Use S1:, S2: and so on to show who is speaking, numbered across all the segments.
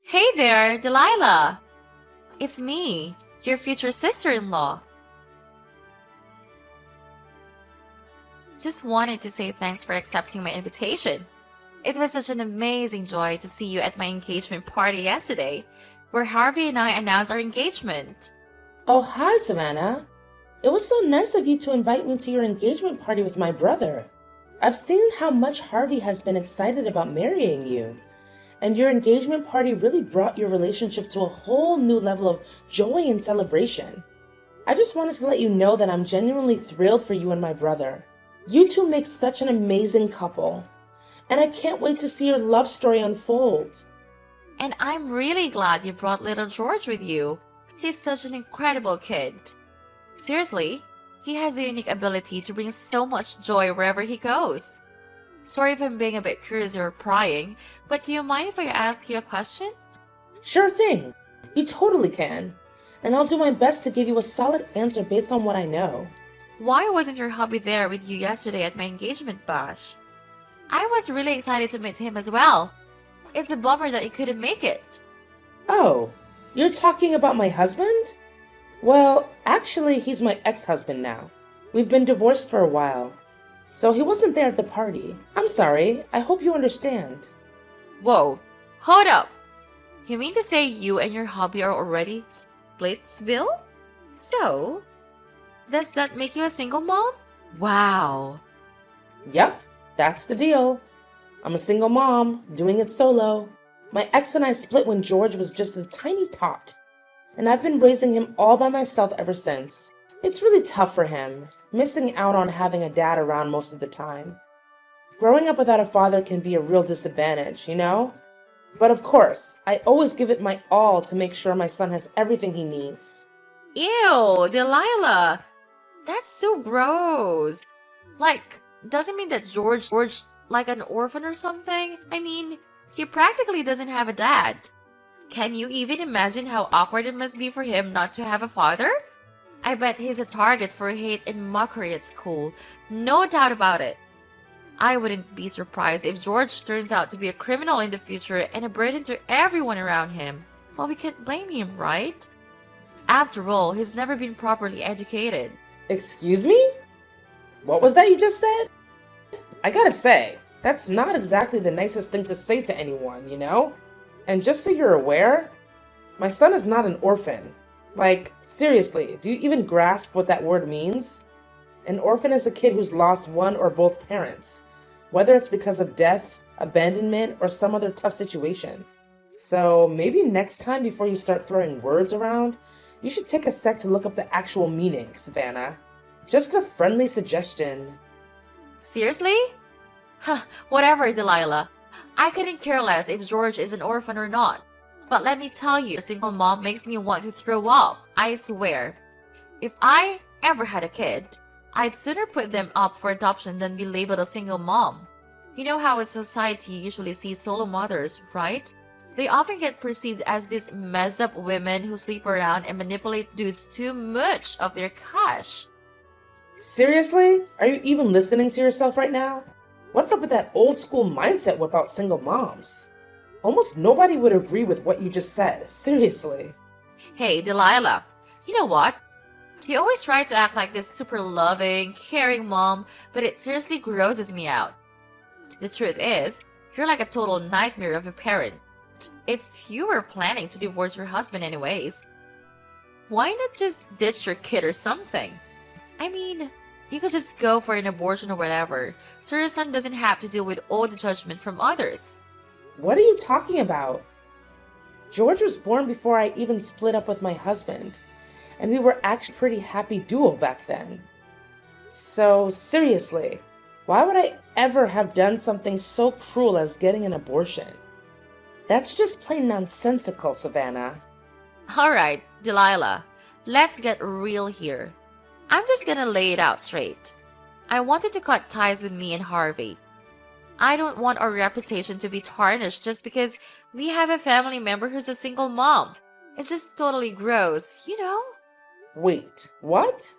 S1: Hey there, Delilah! It's me, your future sister-in-law. Just wanted to say thanks for accepting my invitation. It was such an amazing joy to see you at my engagement party yesterday, where Harvey and I announced our engagement.
S2: Oh, hi, Savannah. It was so nice of you to invite me to your engagement party with my brother. I've seen how much Harvey has been excited about marrying you, and your engagement party really brought your relationship to a whole new level of joy and celebration. I just wanted to let you know that I'm genuinely thrilled for you and my brother. You two make such an amazing couple, and I can't wait to see your love story unfold.
S1: And I'm really glad you brought little George with you. He's such an incredible kid. Seriously, he has a unique ability to bring so much joy wherever he goes. Sorry if I'm being a bit curious or prying, but do you mind if I ask you a question?
S2: Sure thing. You totally can. And I'll do my best to give you a solid answer based on what I know.
S1: Why wasn't your hubby there with you yesterday at my engagement bash? I was really excited to meet him as well. It's a bummer that he couldn't make it.
S2: Oh, you're talking about my husband? Well, actually, he's my ex-husband now. We've been divorced for a while. So he wasn't there at the party. I'm sorry. I hope you understand.
S1: Whoa, hold up. You mean to say you and your hubby are already Splitsville? So, does that make you a single mom? Wow.
S2: Yep, that's the deal. I'm a single mom, doing it solo. My ex and I split when George was just a tiny tot, and I've been raising him all by myself ever since. It's really tough for him, missing out on having a dad around most of the time. Growing up without a father can be a real disadvantage, you know? But of course, I always give it my all to make sure my son has everything he needs.
S1: Ew, Delilah. That's so gross. Like, doesn't mean that George like an orphan or something? I mean, he practically doesn't have a dad. Can you even imagine how awkward it must be for him not to have a father? I bet he's a target for hate and mockery at school. No doubt about it. I wouldn't be surprised if George turns out to be a criminal in the future and a burden to everyone around him. Well, we can't blame him, right? After all, he's never been properly educated.
S2: Excuse me? What was that you just said? I gotta say, that's not exactly the nicest thing to say to anyone, you know? And just so you're aware, my son is not an orphan. Like, seriously, do you even grasp what that word means? An orphan is a kid who's lost one or both parents, whether it's because of death, abandonment, or some other tough situation. So maybe next time before you start throwing words around, you should take a sec to look up the actual meaning, Savannah. Just a friendly suggestion.
S1: Seriously? Huh, whatever, Delilah. I couldn't care less if George is an orphan or not. But let me tell you, a single mom makes me want to throw up. I swear. If I ever had a kid, I'd sooner put them up for adoption than be labeled a single mom. You know how in society you usually see solo mothers, right? They often get perceived as these messed up women who sleep around and manipulate dudes too much of their cash.
S2: Seriously? Are you even listening to yourself right now? What's up with that old school mindset about single moms? Almost nobody would agree with what you just said. Seriously.
S1: Hey, Delilah, you know what? You always try to act like this super loving, caring mom, but it seriously grosses me out. The truth is, you're like a total nightmare of a parent. If you were planning to divorce your husband anyways, why not just ditch your kid or something? I mean, you could just go for an abortion or whatever, so your son doesn't have to deal with all the judgment from others.
S2: What are you talking about? George was born before I even split up with my husband, and we were actually a pretty happy duo back then. So seriously, why would I ever have done something so cruel as getting an abortion? That's just plain nonsensical, Savannah.
S1: Alright, Delilah, let's get real here. I'm just gonna lay it out straight. I wanted to cut ties with me and Harvey. I don't want our reputation to be tarnished just because we have a family member who's a single mom. It's just totally gross, you know?
S2: Wait, what?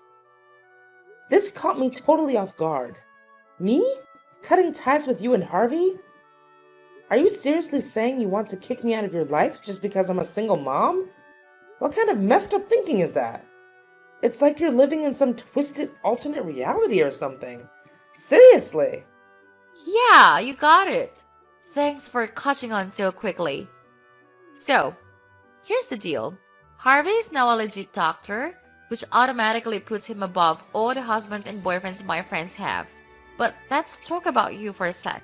S2: This caught me totally off guard. Me? Cutting ties with you and Harvey? Are you seriously saying you want to kick me out of your life just because I'm a single mom? What kind of messed up thinking is that? It's like you're living in some twisted alternate reality or something. Seriously.
S1: Yeah, you got it. Thanks for catching on so quickly. So, here's the deal. Harvey is now a legit doctor, which automatically puts him above all the husbands and boyfriends my friends have. But let's talk about you for a sec.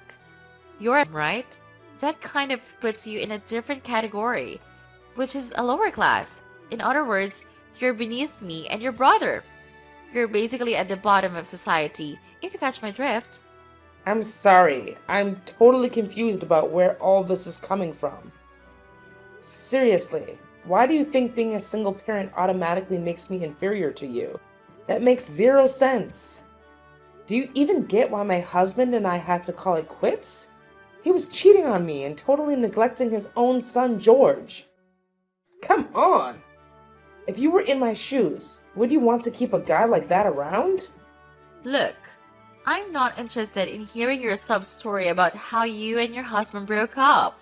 S1: You're right. That kind of puts you in a different category, which is a lower class. In other words, you're beneath me and your brother. You're basically at the bottom of society, if you catch my drift.
S2: I'm sorry. I'm totally confused about where all this is coming from. Seriously, why do you think being a single parent automatically makes me inferior to you? That makes zero sense. Do you even get why my husband and I had to call it quits? He was cheating on me and totally neglecting his own son, George. Come on! If you were in my shoes, would you want to keep a guy like that around?
S1: Look, I'm not interested in hearing your sub-story about how you and your husband broke up.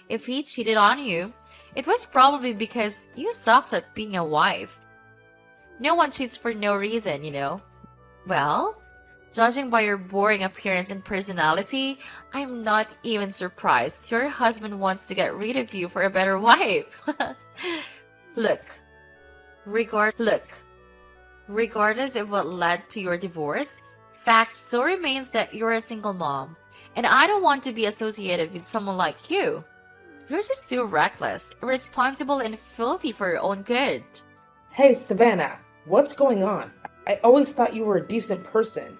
S1: If he cheated on you, it was probably because you sucks at being a wife. No one cheats for no reason, you know. Well, judging by your boring appearance and personality, I'm not even surprised your husband wants to get rid of you for a better wife. Look, regardless of what led to your divorce, fact still remains that you're a single mom, and I don't want to be associated with someone like you. You're just too reckless, irresponsible, and filthy for your own good.
S2: Hey, Savannah, what's going on? I always thought you were a decent person,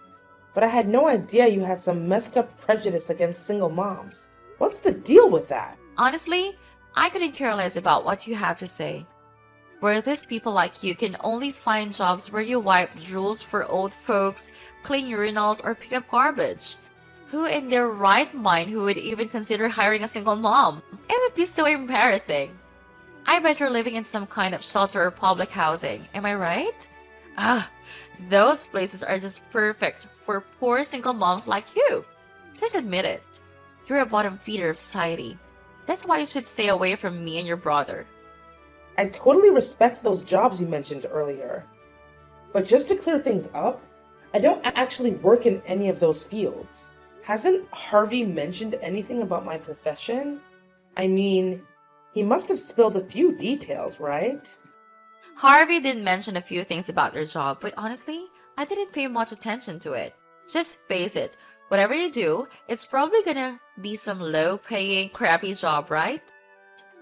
S2: but I had no idea you had some messed up prejudice against single moms. What's the deal with that?
S1: Honestly, I couldn't care less about what you have to say. Worthless people like you can only find jobs where you wipe drools for old folks, clean urinals, or pick up garbage. Who in their right mind who would even consider hiring a single mom? It would be so embarrassing. I bet you're living in some kind of shelter or public housing, am I right? Those places are just perfect for poor single moms like you. Just admit it. You're a bottom feeder of society. That's why you should stay away from me and your brother.
S2: I totally respect those jobs you mentioned earlier. But just to clear things up, I don't actually work in any of those fields. Hasn't Harvey mentioned anything about my profession? I mean, he must have spilled a few details, right?
S1: Harvey did mention a few things about your job, but honestly, I didn't pay much attention to it. Just face it, whatever you do, it's probably gonna be some low-paying, crappy job, right?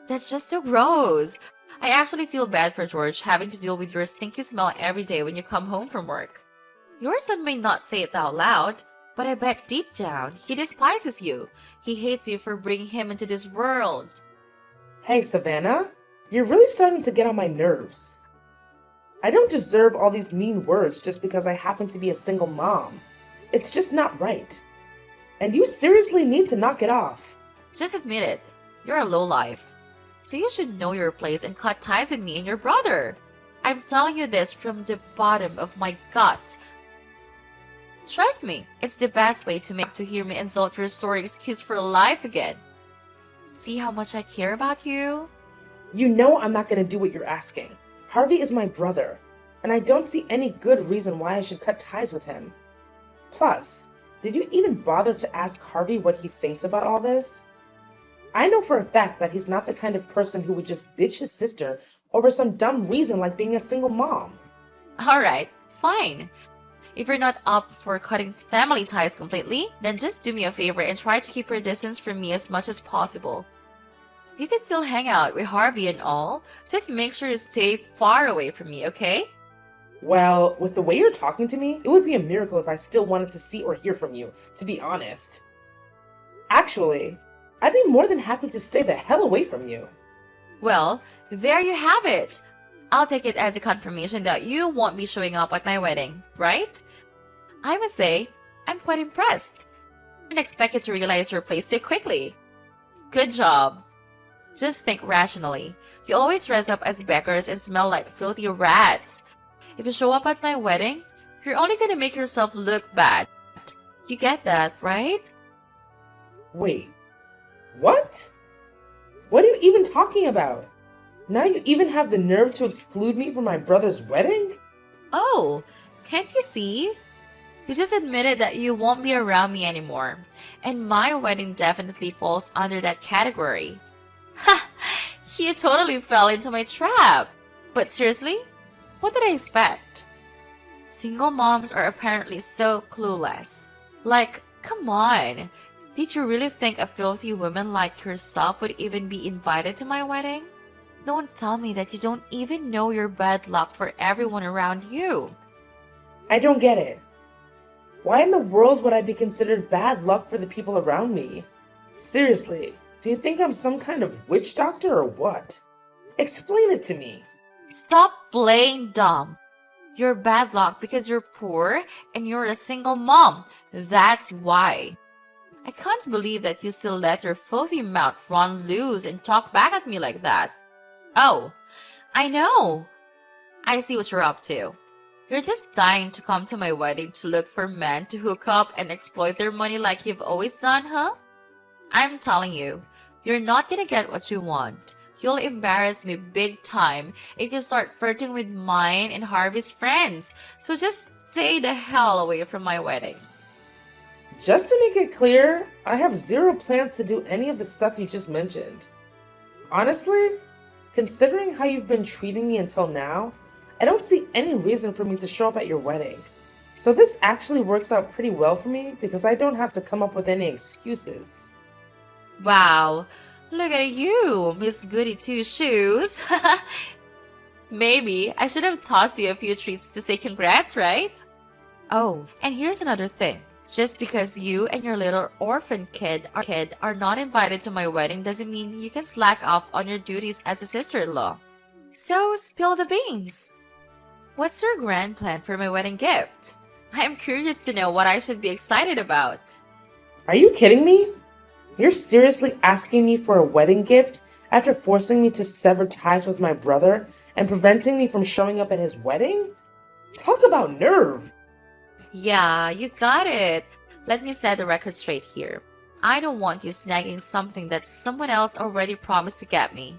S1: That's just so gross. I actually feel bad for George having to deal with your stinky smell every day when you come home from work. Your son may not say it out loud, but I bet deep down, he despises you. He hates you for bringing him into this world.
S2: Hey, Savannah, you're really starting to get on my nerves. I don't deserve all these mean words just because I happen to be a single mom. It's just not right. And you seriously need to knock it off.
S1: Just admit it. You're a lowlife. So you should know your place and cut ties with me and your brother. I'm telling you this from the bottom of my gut. Trust me, it's the best way to hear me insult your sorry excuse for life again. See how much I care about you?
S2: You know I'm not going to do what you're asking. Harvey is my brother, and I don't see any good reason why I should cut ties with him. Plus, did you even bother to ask Harvey what he thinks about all this? I know for a fact that he's not the kind of person who would just ditch his sister over some dumb reason like being a single mom.
S1: Alright, fine. If you're not up for cutting family ties completely, then just do me a favor and try to keep your distance from me as much as possible. You can still hang out with Harvey and all, just make sure you stay far away from me, okay?
S2: Well, with the way you're talking to me, it would be a miracle if I still wanted to see or hear from you, to be honest. Actually, I'd be more than happy to stay the hell away from you.
S1: Well, there you have it. I'll take it as a confirmation that you won't be showing up at my wedding, right? I must say, I'm quite impressed. I didn't expect you to realize your place so quickly. Good job. Just think rationally. You always dress up as beggars and smell like filthy rats. If you show up at my wedding, you're only gonna make yourself look bad. You get that, right?
S2: Wait, What? What are you even talking about? Now you even have the nerve to exclude me from my brother's wedding?
S1: Oh, can't you see? You just admitted that you won't be around me anymore, and my wedding definitely falls under that category. Ha! You totally fell into my trap. But seriously, what did I expect? Single moms are apparently so clueless. Like, come on. Did you really think a filthy woman like yourself would even be invited to my wedding? Don't tell me that you don't even know your bad luck for everyone around you.
S2: I don't get it. Why in the world would I be considered bad luck for the people around me? Seriously, do you think I'm some kind of witch doctor or what? Explain it to me.
S1: Stop playing dumb. You're bad luck because you're poor and you're a single mom. That's why. I can't believe that you still let your filthy mouth run loose and talk back at me like that. Oh, I know. I see what you're up to. You're just dying to come to my wedding to look for men to hook up and exploit their money like you've always done, huh? I'm telling you, you're not gonna get what you want. You'll embarrass me big time if you start flirting with mine and Harvey's friends. So just stay the hell away from my wedding.
S2: Just to make it clear, I have zero plans to do any of the stuff you just mentioned. Honestly, considering how you've been treating me until now, I don't see any reason for me to show up at your wedding. So this actually works out pretty well for me because I don't have to come up with any excuses.
S1: Wow, look at you, Miss Goody Two Shoes. Maybe I should have tossed you a few treats to say congrats, right? Oh, and here's another thing. Just because you and your little orphan kid are not invited to my wedding doesn't mean you can slack off on your duties as a sister-in-law. So spill the beans. What's your grand plan for my wedding gift? I am curious to know what I should be excited about.
S2: Are you kidding me? You're seriously asking me for a wedding gift after forcing me to sever ties with my brother and preventing me from showing up at his wedding? Talk about nerve!
S1: Yeah, you got it. Let me set the record straight here. I don't want you snagging something that someone else already promised to get me.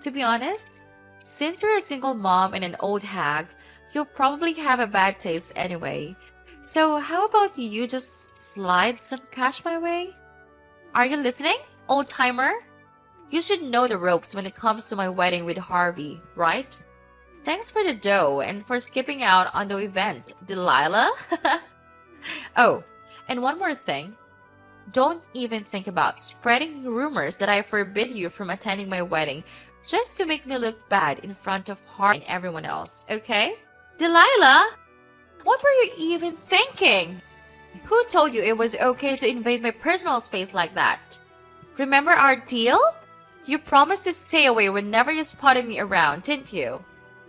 S1: To be honest, since you're a single mom and an old hag, you'll probably have a bad taste anyway. So how about you just slide some cash my way? Are you listening, old timer? You should know the ropes when it comes to my wedding with Harvey, right? Thanks for the dough and for skipping out on the event, Delilah. Oh, and one more thing. Don't even think about spreading rumors that I forbid you from attending my wedding just to make me look bad in front of Harvey and everyone else, okay? Delilah, what were you even thinking? Who told you it was okay to invade my personal space like that? Remember our deal? You promised to stay away whenever you spotted me around, didn't you?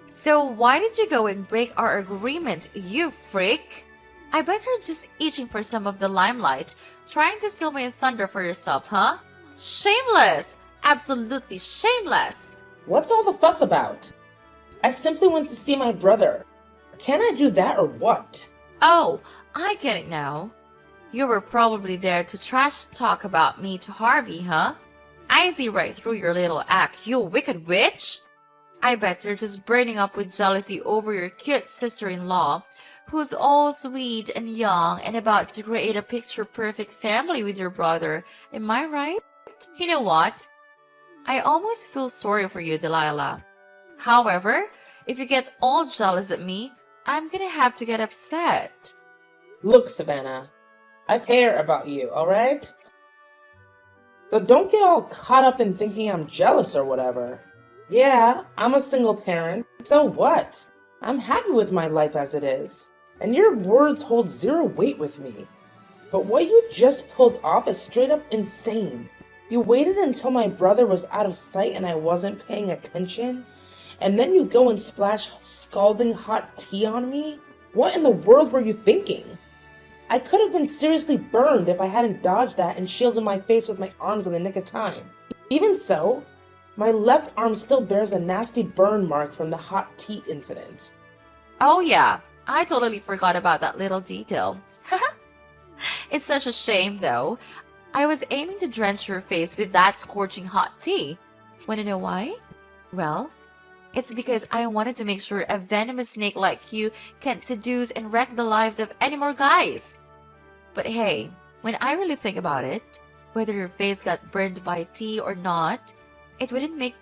S1: So why did you go and break our agreement, you freak? I bet you're just itching for some of the limelight, trying to steal my thunder for yourself, huh? Shameless! Absolutely shameless!
S2: What's all the fuss about? I simply went to see my brother. Can I do that or what?
S1: Oh, I get it now. You were probably there to trash talk about me to Harvey, huh? I see right through your little act, you wicked witch! I bet you're just burning up with jealousy over your cute sister-in-law, who's all sweet and young and about to create a picture-perfect family with your brother. Am I right? You know what? I almost feel sorry for you, Delilah. However, if you get all jealous at me, I'm gonna have to get upset.
S2: Look, Savannah, I care about you, alright? So don't get all caught up in thinking I'm jealous or whatever. Yeah, I'm a single parent, so what? I'm happy with my life as it is, and your words hold zero weight with me. But what you just pulled off is straight up insane. You waited until my brother was out of sight and I wasn't paying attention, and then you go and splash scalding hot tea on me? What in the world were you thinking? I could have been seriously burned if I hadn't dodged that and shielded my face with my arms in the nick of time. Even so, my left arm still bears a nasty burn mark from the hot tea incident.
S1: Oh yeah, I totally forgot about that little detail. It's such a shame though. I was aiming to drench your face with that scorching hot tea. Wanna know why? Well, it's because I wanted to make sure a venomous snake like you can't seduce and wreck the lives of any more guys. But hey, when I really think about it, whether your face got burned by tea or not, it wouldn't make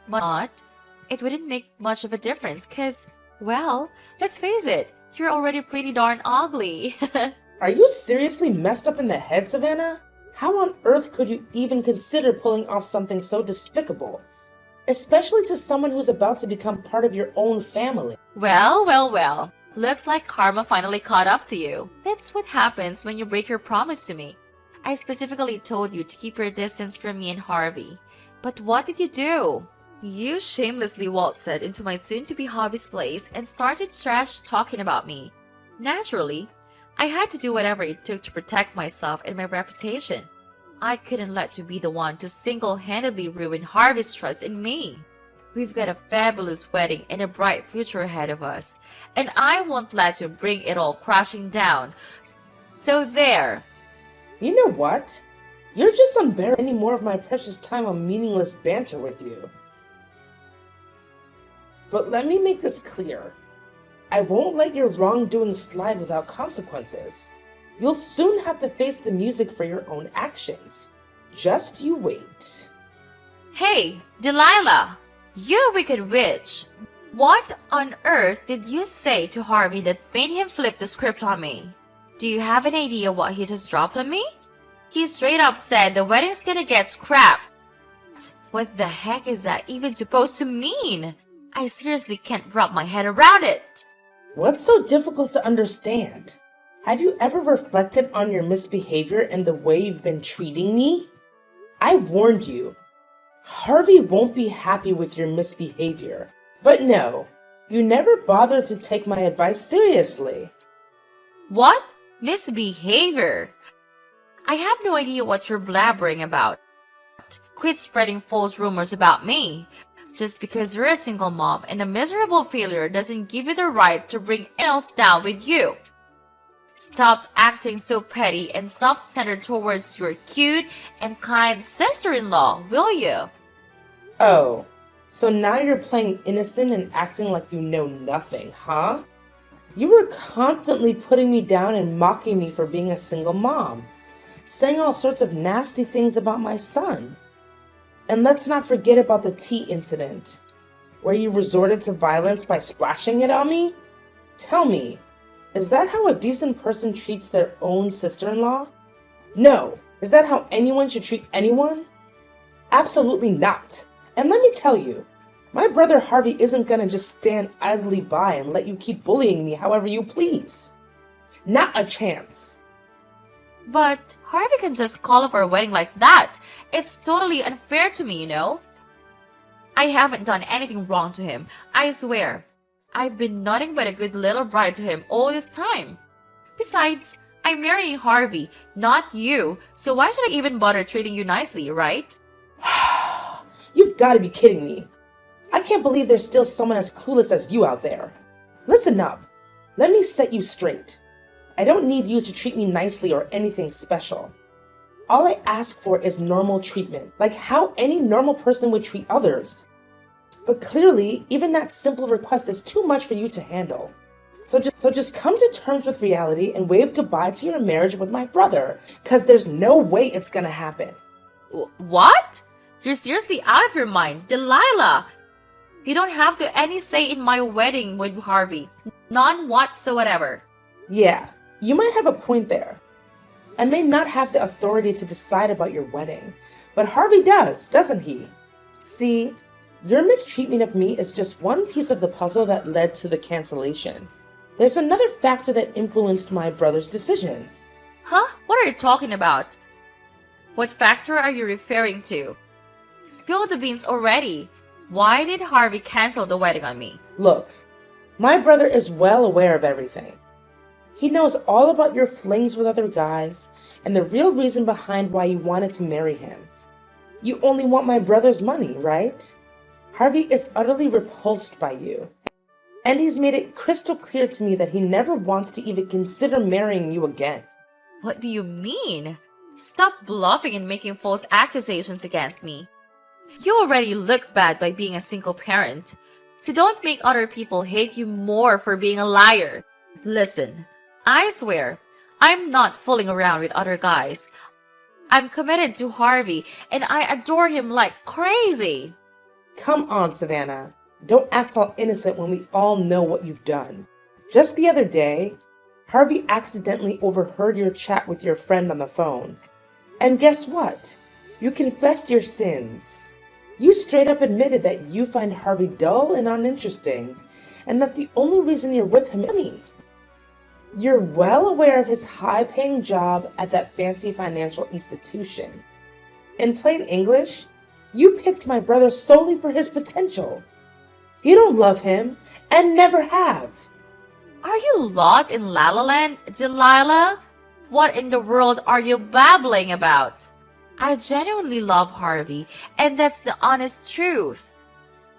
S1: much of a difference cause, well, let's face it, you're already pretty darn ugly.
S2: Are you seriously messed up in the head, Savannah? How on earth could you even consider pulling off something so despicable? Especially to someone who's about to become part of your own family.
S1: Well. Looks like karma finally caught up to you. That's what happens when you break your promise to me. I specifically told you to keep your distance from me and Harvey. But what did you do? You shamelessly waltzed into my soon-to-be hobby's place and started trash talking about me. Naturally, I had to do whatever it took to protect myself and my reputation. I couldn't let you be the one to single-handedly ruin Harvey's trust in me. We've got a fabulous wedding and a bright future ahead of us, and I won't let you bring it all crashing down. So there.
S2: You know what? You're just unbearable any more of my precious time on meaningless banter with you. But let me make this clear. I won't let your wrongdoing slide without consequences. You'll soon have to face the music for your own actions. Just you wait.
S1: Hey, Delilah! You wicked witch! What on earth did you say to Harvey that made him flip the script on me? Do you have an idea what he just dropped on me? He straight up said the wedding's gonna get scrapped. What the heck is that even supposed to mean? I seriously can't wrap my head around it.
S2: What's so difficult to understand? Have you ever reflected on your misbehavior and the way you've been treating me? I warned you. Harvey won't be happy with your misbehavior. But no, you never bothered to take my advice seriously.
S1: What? Misbehavior? I have no idea what you're blabbering about. Quit spreading false rumors about me. Just because you're a single mom and a miserable failure doesn't give you the right to bring anyone else down with you. Stop acting so petty and self-centered towards your cute and kind sister-in-law, will you?
S2: Oh, so now you're playing innocent and acting like you know nothing, huh? You were constantly putting me down and mocking me for being a single mom, saying all sorts of nasty things about my son. And let's not forget about the tea incident, where you resorted to violence by splashing it on me? Tell me, is that how a decent person treats their own sister-in-law? No. Is that how anyone should treat anyone? Absolutely not. And let me tell you, my brother Harvey isn't gonna just stand idly by and let you keep bullying me however you please. Not a chance.
S1: But Harvey can just call off our wedding like that. It's totally unfair to me, you know? I haven't done anything wrong to him, I swear. I've been nothing but a good little bride to him all this time. Besides, I'm marrying Harvey, not you, so why should I even bother treating you nicely, right?
S2: You've got to be kidding me. I can't believe there's still someone as clueless as you out there. Listen up. Let me set you straight. I don't need you to treat me nicely or anything special. All I ask for is normal treatment, like how any normal person would treat others. But clearly, even that simple request is too much for you to handle. So just come to terms with reality and wave goodbye to your marriage with my brother, because there's no way it's gonna happen.
S1: What? You're seriously out of your mind, Delilah! You don't have to any say in my wedding with Harvey. None whatsoever.
S2: Yeah, you might have a point there. I may not have the authority to decide about your wedding, but Harvey does, doesn't he? See, your mistreatment of me is just one piece of the puzzle that led to the cancellation. There's another factor that influenced my brother's decision.
S1: Huh? What are you talking about? What factor are you referring to? Spill the beans already. Why did Harvey cancel the wedding on me?
S2: Look, my brother is well aware of everything. He knows all about your flings with other guys and the real reason behind why you wanted to marry him. You only want my brother's money, right? Harvey is utterly repulsed by you. And he's made it crystal clear to me that he never wants to even consider marrying you again.
S1: What do you mean? Stop bluffing and making false accusations against me. You already look bad by being a single parent, so don't make other people hate you more for being a liar. Listen, I swear, I'm not fooling around with other guys. I'm committed to Harvey, and I adore him like crazy.
S2: Come on, Savannah. Don't act all innocent when we all know what you've done. Just the other day, Harvey accidentally overheard your chat with your friend on the phone. And guess what? You confessed your sins. You straight up admitted that you find Harvey dull and uninteresting, and that the only reason you're with him is money. You're well aware of his high-paying job at that fancy financial institution. In plain English, you picked my brother solely for his potential. You don't love him, and never have.
S1: Are you lost in La La Land, Delilah? What in the world are you babbling about? I genuinely love Harvey, and that's the honest truth.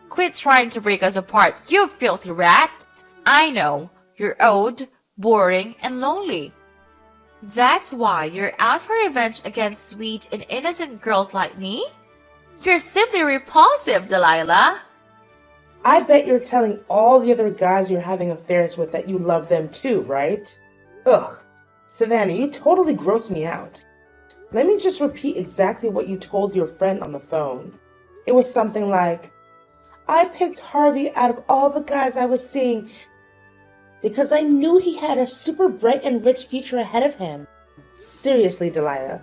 S1: Quit trying to break us apart, you filthy rat. I know, you're old, boring, and lonely. That's why you're out for revenge against sweet and innocent girls like me? You're simply repulsive, Delilah.
S2: I bet you're telling all the other guys you're having affairs with that you love them too, right? Ugh, Savannah, you totally gross me out. Let me just repeat exactly what you told your friend on the phone. It was something like, I picked Harvey out of all the guys I was seeing because I knew he had a super bright and rich future ahead of him. Seriously, Delilah,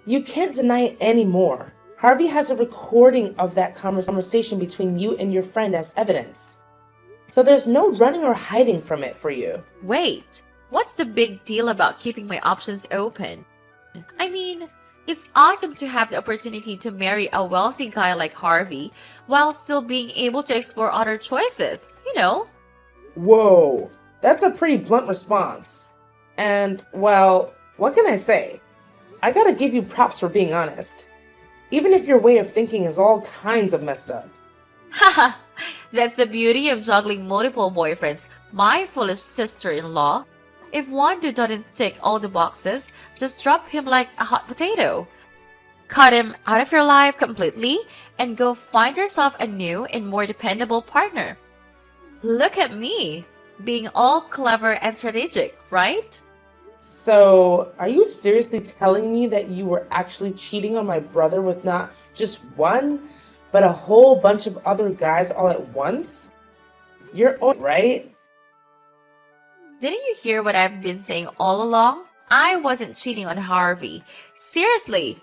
S2: you can't deny it anymore. Harvey has a recording of that conversation between you and your friend as evidence. So there's no running or hiding from it for you.
S1: Wait, what's the big deal about keeping my options open? I mean, it's awesome to have the opportunity to marry a wealthy guy like Harvey while still being able to explore other choices, you know?
S2: Whoa, that's a pretty blunt response. And, well, what can I say? I gotta give you props for being honest. Even if your way of thinking is all kinds of messed up.
S1: Haha, that's the beauty of juggling multiple boyfriends, my foolish sister-in-law. If one dude doesn't tick all the boxes, just drop him like a hot potato. Cut him out of your life completely and go find yourself a new and more dependable partner. Look at me, being all clever and strategic, right?
S2: So, are you seriously telling me that you were actually cheating on my brother with not just one, but a whole bunch of other guys all at once? You're on, right?
S1: Didn't you hear what I've been saying all along? I wasn't cheating on Harvey. Seriously.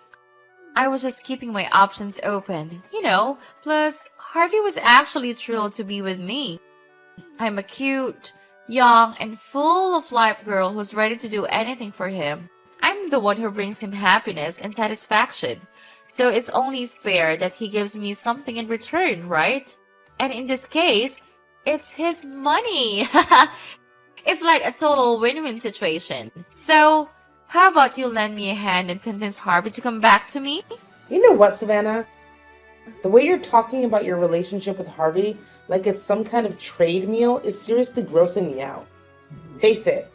S1: I was just keeping my options open, you know. Plus, Harvey was actually thrilled to be with me. I'm a cute, young, and full of life girl who's ready to do anything for him. I'm the one who brings him happiness and satisfaction. So it's only fair that he gives me something in return, right? And in this case, it's his money. It's like a total win-win situation. So, how about you lend me a hand and convince Harvey to come back to me?
S2: You know what, Savannah? The way you're talking about your relationship with Harvey like it's some kind of trade meal is seriously grossing me out. Face it,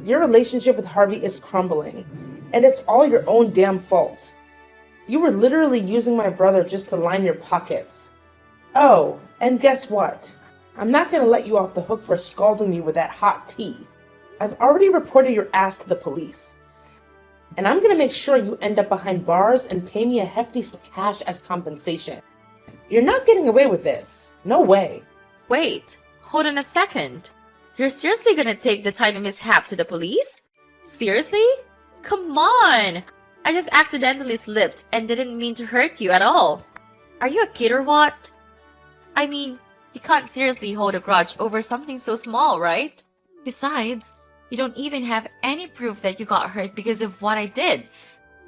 S2: your relationship with Harvey is crumbling, and it's all your own damn fault. You were literally using my brother just to line your pockets. Oh, and guess what? I'm not going to let you off the hook for scalding me with that hot tea. I've already reported your ass to the police. And I'm going to make sure you end up behind bars and pay me a hefty sum of cash as compensation. You're not getting away with this. No way.
S1: Wait, hold on a second. You're seriously gonna take the tiny mishap to the police? Seriously? Come on! I just accidentally slipped and didn't mean to hurt you at all. Are you a kid or what? I mean, you can't seriously hold a grudge over something so small, right? Besides, you don't even have any proof that you got hurt because of what I did.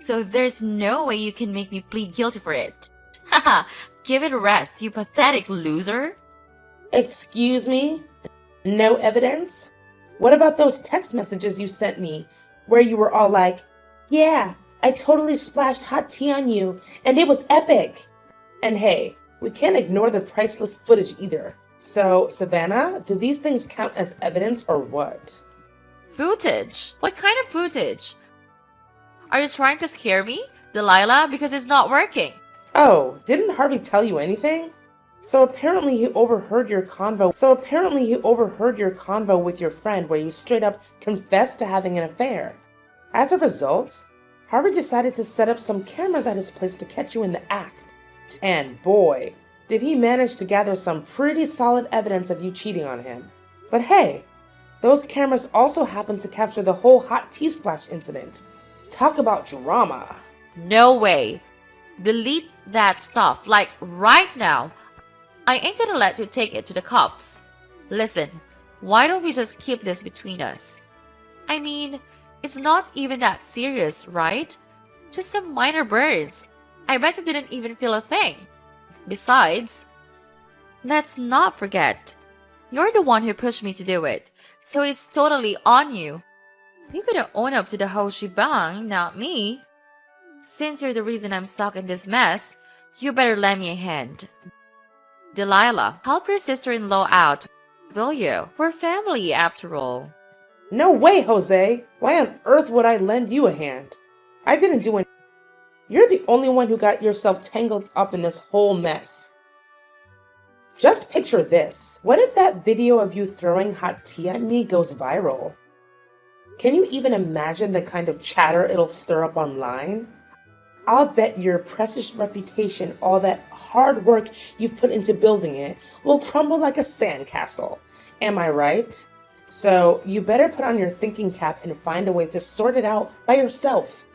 S1: So there's no way you can make me plead guilty for it. Haha, give it a rest, you pathetic loser.
S2: Excuse me? No evidence? What about those text messages you sent me where you were all like, yeah, I totally splashed hot tea on you and it was epic. And hey, we can't ignore the priceless footage either. So, Savannah, do these things count as evidence or what?
S1: Footage? What kind of footage? Are you trying to scare me, Delilah? Because it's not working.
S2: Oh, didn't Harvey tell you anything? So apparently he overheard your convo with your friend where you straight up confessed to having an affair. As a result, Harvey decided to set up some cameras at his place to catch you in the act. And boy, did he manage to gather some pretty solid evidence of you cheating on him. But hey, those cameras also happened to capture the whole hot tea splash incident. Talk about drama.
S1: No way. Delete that stuff, like right now. I ain't gonna let you take it to the cops. Listen, why don't we just keep this between us? I mean, it's not even that serious, right? Just some minor burns. I bet you didn't even feel a thing. Besides, let's not forget, you're the one who pushed me to do it, so it's totally on you. You could own up to the whole shebang, not me. Since you're the reason I'm stuck in this mess, you better lend me a hand. Delilah, help your sister-in-law out, will you? We're family, after all.
S2: No way, Jose! Why on earth would I lend you a hand? I didn't do anything. You're the only one who got yourself tangled up in this whole mess. Just picture this. What if that video of you throwing hot tea at me goes viral? Can you even imagine the kind of chatter it'll stir up online? I'll bet your precious reputation, all that hard work you've put into building it, will crumble like a sandcastle. Am I right? So you better put on your thinking cap and find a way to sort it out by yourself.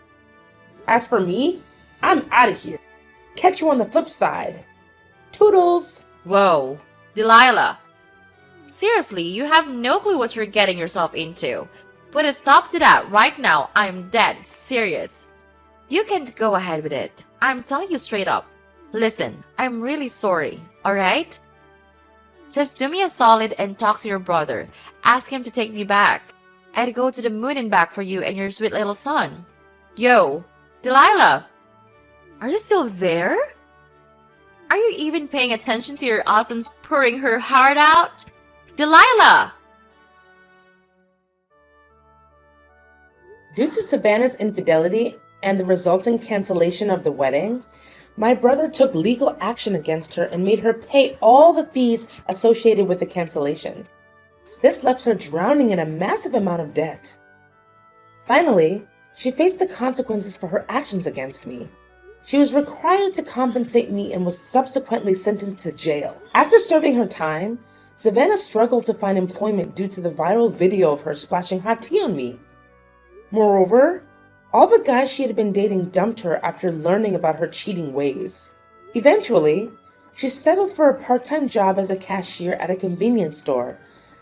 S2: As for me, I'm out of here. Catch you on the flip side. Toodles!
S1: Whoa, Delilah. Seriously, you have no clue what you're getting yourself into. Put a stop to that right now. I'm dead serious. You can't go ahead with it. I'm telling you straight up. Listen, I'm really sorry, alright? Just do me a solid and talk to your brother. Ask him to take me back. I'd go to the moon and back for you and your sweet little son. Yo, Delilah! Are you still there? Are you even paying attention to your awesome pouring her heart out? Delilah!
S2: Due to Savannah's infidelity and the resulting cancellation of the wedding, my brother took legal action against her and made her pay all the fees associated with the cancellations. This left her drowning in a massive amount of debt. Finally, she faced the consequences for her actions against me. She was required to compensate me and was subsequently sentenced to jail. After serving her time, Savannah struggled to find employment due to the viral video of her splashing hot tea on me. Moreover, all the guys she had been dating dumped her after learning about her cheating ways. Eventually, she settled for a part-time job as a cashier at a convenience store,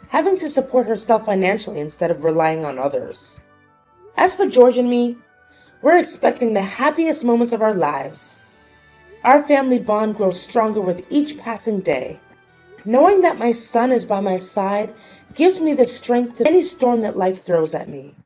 S2: having to support herself financially instead of relying on others. As for George and me, we're expecting the happiest moments of our lives. Our family bond grows stronger with each passing day. Knowing that my son is by my side gives me the strength to any storm that life throws at me.